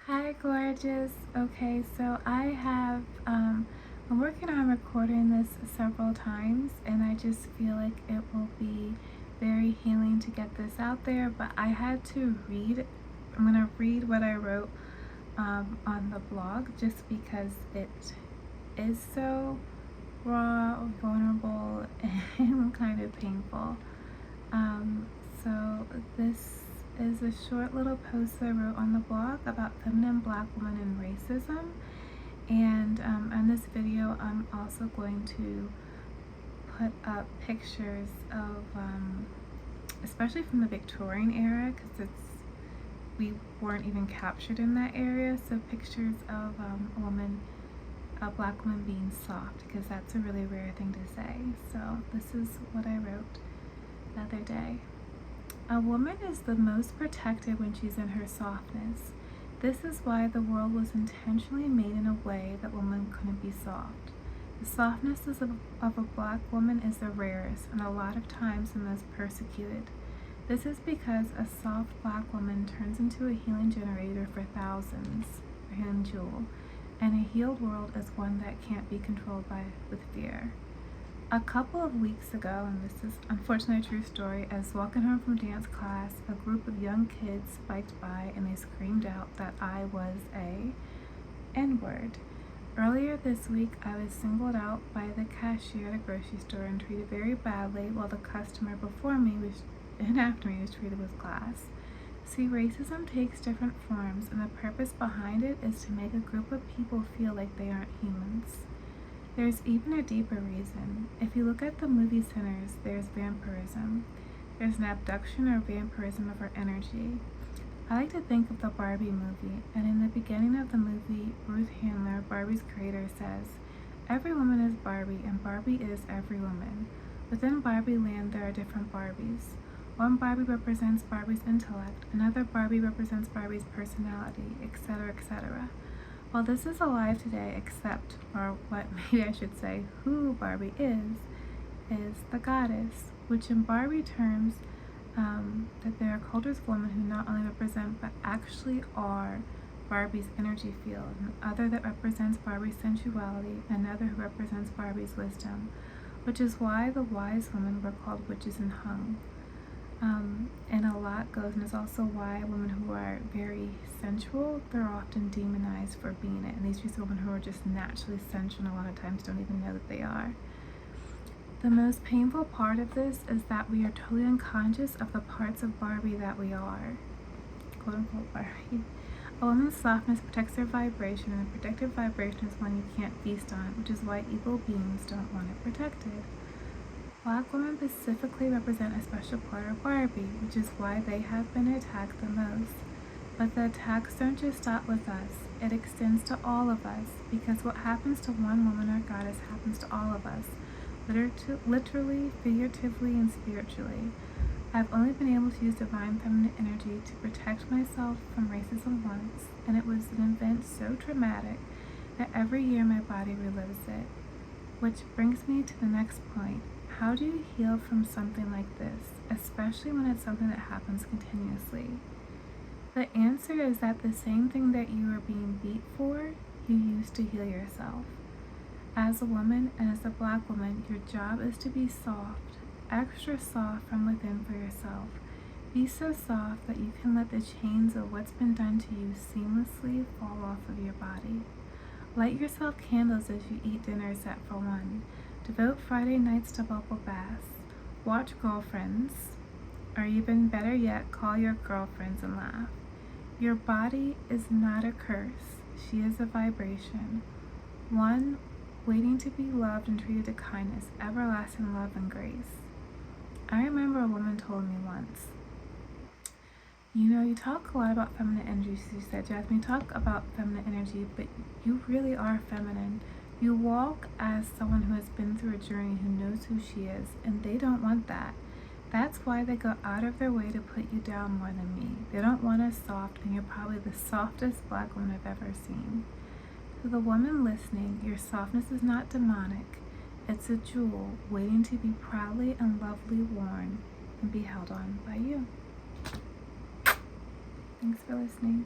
Hi, gorgeous. Okay, so I'm working on recording this several times, and I just feel like it will be very healing to get this out there. But I had to read, I'm gonna read what I wrote on the blog just because it is so raw, vulnerable, and kind of painful. Um, so this is a short little post that I wrote on the blog about feminine black women and racism. And in this video, I'm also going to put up pictures of, especially from the Victorian era, because we weren't even captured in that area. So pictures of a black woman being soft, because that's a really rare thing to say. So this is what I wrote the other day. A woman is the most protected when she's in her softness. This is why the world was intentionally made in a way that women couldn't be soft. The softness of a black woman is the rarest and a lot of times the most persecuted. This is because a soft black woman turns into a healing generator for thousands, a healing jewel, and a healed world is one that can't be controlled with fear. A couple of weeks ago, and this is unfortunately a true story, I was walking home from dance class, a group of young kids spiked by and they screamed out that I was a N-word. Earlier this week, I was singled out by the cashier at a grocery store and treated very badly while the customer before me and after me was treated with class. See, racism takes different forms, and the purpose behind it is to make a group of people feel like they aren't humans. There's even a deeper reason. If you look at the movie Sinners, there's vampirism. There's an abduction or vampirism of our energy. I like to think of the Barbie movie, and in the beginning of the movie, Ruth Handler, Barbie's creator, says, "Every woman is Barbie, and Barbie is every woman. Within Barbie land, there are different Barbies. One Barbie represents Barbie's intellect, another Barbie represents Barbie's personality, etc., etc. Well, this is alive today, except, or what maybe I should say, who Barbie is the goddess, which in Barbie terms, that there are cultures of women who not only represent, but actually are Barbie's energy field, and other that represents Barbie's sensuality, another who represents Barbie's wisdom, which is why the wise women were called witches and hung. And a lot goes, and it's also why women who are very sensual, they're often demonized for being it. And these are women who are just naturally sensual and a lot of times don't even know that they are. The most painful part of this is that we are totally unconscious of the parts of Barbie that we are. Quote unquote Barbie. A woman's softness protects their vibration, and a protected vibration is one you can't feast on, which is why evil beings don't want it protected. Black women specifically represent a special part of Barbie, which is why they have been attacked the most. But the attacks don't just stop with us, it extends to all of us, because what happens to one woman or goddess happens to all of us, literally, figuratively, and spiritually. I've only been able to use divine feminine energy to protect myself from racism once, and it was an event so traumatic that every year my body relives it. Which brings me to the next point. How do you heal from something like this, especially when it's something that happens continuously? The answer is that the same thing that you are being beat for, you use to heal yourself. As a woman and as a black woman, your job is to be soft, extra soft from within for yourself. Be so soft that you can let the chains of what's been done to you seamlessly fall off of your body. Light yourself candles as you eat dinner set for one. Devote Friday nights to bubble baths. Watch Girlfriends, or even better yet, call your girlfriends and laugh. Your body is not a curse. She is a vibration. One waiting to be loved and treated to kindness, everlasting love and grace. I remember a woman told me once, you talk a lot about feminine energy. She said, Jasmine, you talk about feminine energy, but you really are feminine. You walk as someone who has been through a journey, who knows who she is, and they don't want that. That's why they go out of their way to put you down more than me. They don't want us soft, and you're probably the softest black woman I've ever seen. To the woman listening, your softness is not demonic. It's a jewel waiting to be proudly and lovely worn and be held on by you. Thanks for listening.